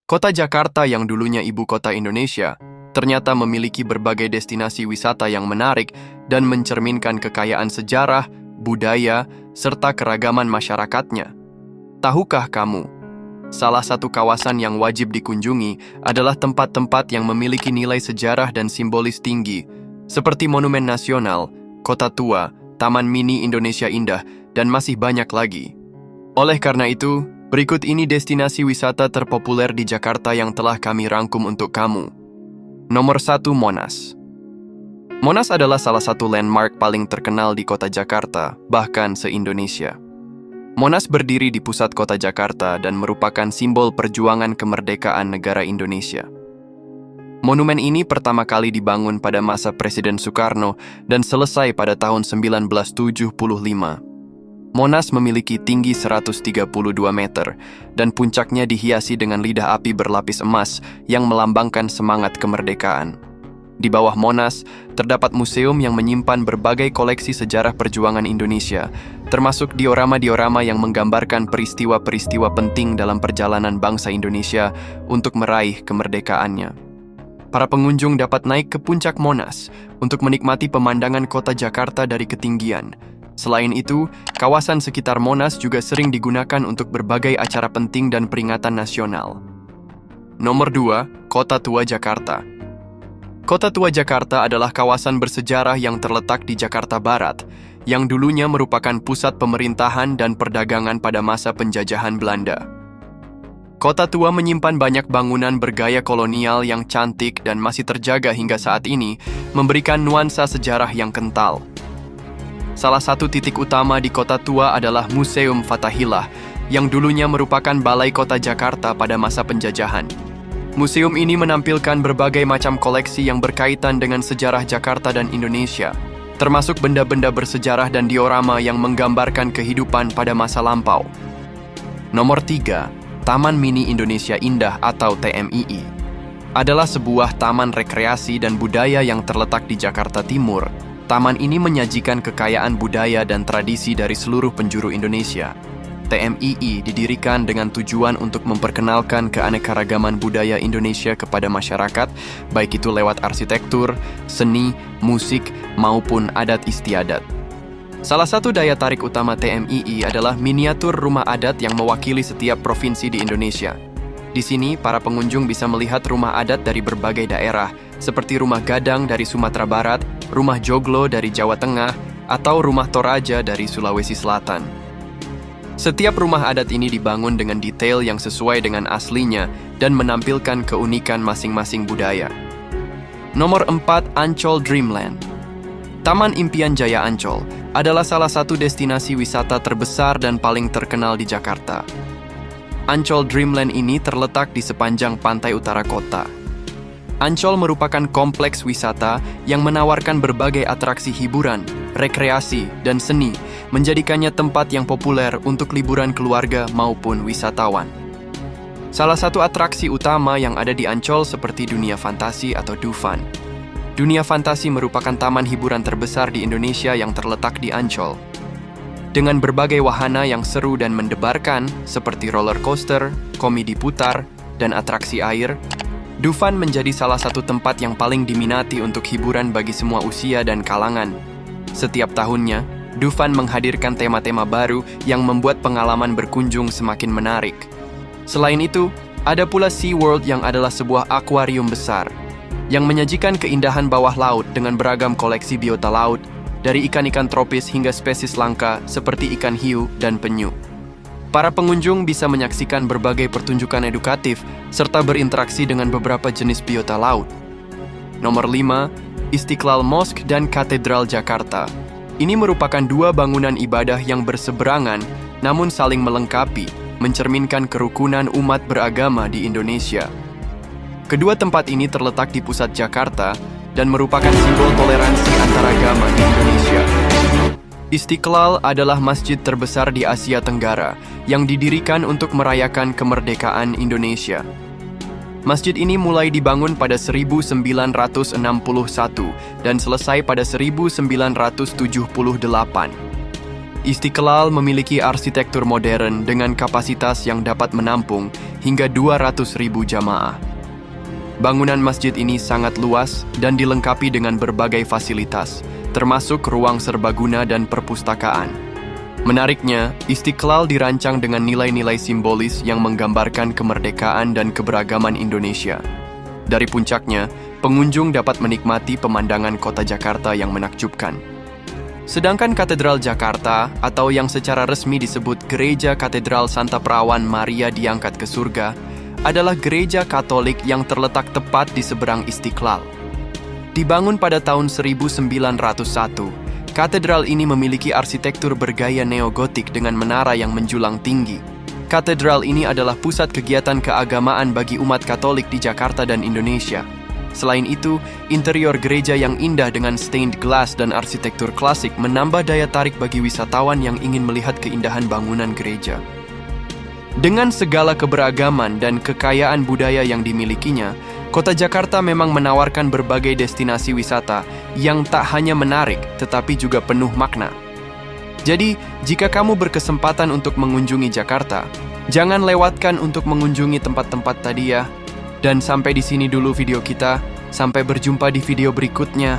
Kota Jakarta yang dulunya ibu kota Indonesia, ternyata memiliki berbagai destinasi wisata yang menarik dan mencerminkan kekayaan sejarah, budaya, serta keragaman masyarakatnya. Tahukah kamu, salah satu kawasan yang wajib dikunjungi adalah tempat-tempat yang memiliki nilai sejarah dan simbolis tinggi, seperti Monumen Nasional, Kota Tua, Taman Mini Indonesia Indah, dan masih banyak lagi. Oleh karena itu, berikut ini destinasi wisata terpopuler di Jakarta yang telah kami rangkum untuk kamu. Nomor 1, Monas. Monas adalah salah satu landmark paling terkenal di kota Jakarta, bahkan se-Indonesia. Monas berdiri di pusat kota Jakarta dan merupakan simbol perjuangan kemerdekaan negara Indonesia. Monumen ini pertama kali dibangun pada masa Presiden Soekarno dan selesai pada tahun 1975. Monas memiliki tinggi 132 meter dan puncaknya dihiasi dengan lidah api berlapis emas yang melambangkan semangat kemerdekaan. Di bawah Monas, terdapat museum yang menyimpan berbagai koleksi sejarah perjuangan Indonesia, termasuk diorama-diorama yang menggambarkan peristiwa-peristiwa penting dalam perjalanan bangsa Indonesia untuk meraih kemerdekaannya. Para pengunjung dapat naik ke puncak Monas untuk menikmati pemandangan kota Jakarta dari ketinggian. Selain itu, kawasan sekitar Monas juga sering digunakan untuk berbagai acara penting dan peringatan nasional. Nomor 2, Kota Tua Jakarta. Kota Tua Jakarta adalah kawasan bersejarah yang terletak di Jakarta Barat, yang dulunya merupakan pusat pemerintahan dan perdagangan pada masa penjajahan Belanda. Kota Tua menyimpan banyak bangunan bergaya kolonial yang cantik dan masih terjaga hingga saat ini, memberikan nuansa sejarah yang kental. Salah satu titik utama di Kota Tua adalah Museum Fathahillah, yang dulunya merupakan balai kota Jakarta pada masa penjajahan. Museum ini menampilkan berbagai macam koleksi yang berkaitan dengan sejarah Jakarta dan Indonesia, termasuk benda-benda bersejarah dan diorama yang menggambarkan kehidupan pada masa lampau. Nomor 3, Taman Mini Indonesia Indah atau TMII. Adalah sebuah taman rekreasi dan budaya yang terletak di Jakarta Timur. Taman ini menyajikan kekayaan budaya dan tradisi dari seluruh penjuru Indonesia. TMII didirikan dengan tujuan untuk memperkenalkan keanekaragaman budaya Indonesia kepada masyarakat, baik itu lewat arsitektur, seni, musik, maupun adat istiadat. Salah satu daya tarik utama TMII adalah miniatur rumah adat yang mewakili setiap provinsi di Indonesia. Di sini, para pengunjung bisa melihat rumah adat dari berbagai daerah, seperti rumah Gadang dari Sumatera Barat, rumah Joglo dari Jawa Tengah, atau rumah Toraja dari Sulawesi Selatan. Setiap rumah adat ini dibangun dengan detail yang sesuai dengan aslinya dan menampilkan keunikan masing-masing budaya. Nomor 4, Ancol Dreamland. Taman Impian Jaya Ancol adalah salah satu destinasi wisata terbesar dan paling terkenal di Jakarta. Ancol Dreamland ini terletak di sepanjang pantai utara kota. Ancol merupakan kompleks wisata yang menawarkan berbagai atraksi hiburan, rekreasi, dan seni, menjadikannya tempat yang populer untuk liburan keluarga maupun wisatawan. Salah satu atraksi utama yang ada di Ancol seperti Dunia Fantasi atau Dufan. Dunia Fantasi merupakan taman hiburan terbesar di Indonesia yang terletak di Ancol. Dengan berbagai wahana yang seru dan mendebarkan, seperti roller coaster, komedi putar, dan atraksi air, Dufan menjadi salah satu tempat yang paling diminati untuk hiburan bagi semua usia dan kalangan. Setiap tahunnya, Dufan menghadirkan tema-tema baru yang membuat pengalaman berkunjung semakin menarik. Selain itu, ada pula SeaWorld yang adalah sebuah akuarium besar, yang menyajikan keindahan bawah laut dengan beragam koleksi biota laut, dari ikan-ikan tropis hingga spesies langka seperti ikan hiu dan penyu. Para pengunjung bisa menyaksikan berbagai pertunjukan edukatif serta berinteraksi dengan beberapa jenis biota laut. Nomor 5, Istiqlal Mosque dan Katedral Jakarta. Ini merupakan dua bangunan ibadah yang berseberangan namun saling melengkapi, mencerminkan kerukunan umat beragama di Indonesia. Kedua tempat ini terletak di pusat Jakarta dan merupakan simbol toleransi antaragama di Indonesia. Istiqlal adalah masjid terbesar di Asia Tenggara yang didirikan untuk merayakan kemerdekaan Indonesia. Masjid ini mulai dibangun pada 1961 dan selesai pada 1978. Istiqlal memiliki arsitektur modern dengan kapasitas yang dapat menampung hingga 200.000 jamaah. Bangunan masjid ini sangat luas dan dilengkapi dengan berbagai fasilitas, termasuk ruang serbaguna dan perpustakaan. Menariknya, Istiqlal dirancang dengan nilai-nilai simbolis yang menggambarkan kemerdekaan dan keberagaman Indonesia. Dari puncaknya, pengunjung dapat menikmati pemandangan kota Jakarta yang menakjubkan. Sedangkan Katedral Jakarta, atau yang secara resmi disebut Gereja Katedral Santa Perawan Maria Diangkat ke Surga, adalah gereja Katolik yang terletak tepat di seberang Istiqlal. Dibangun pada tahun 1901, katedral ini memiliki arsitektur bergaya neogotik dengan menara yang menjulang tinggi. Katedral ini adalah pusat kegiatan keagamaan bagi umat Katolik di Jakarta dan Indonesia. Selain itu, interior gereja yang indah dengan stained glass dan arsitektur klasik menambah daya tarik bagi wisatawan yang ingin melihat keindahan bangunan gereja. Dengan segala keberagaman dan kekayaan budaya yang dimilikinya, kota Jakarta memang menawarkan berbagai destinasi wisata yang tak hanya menarik, tetapi juga penuh makna. Jadi, jika kamu berkesempatan untuk mengunjungi Jakarta, jangan lewatkan untuk mengunjungi tempat-tempat tadi ya. Dan sampai di sini dulu video kita. Sampai berjumpa di video berikutnya.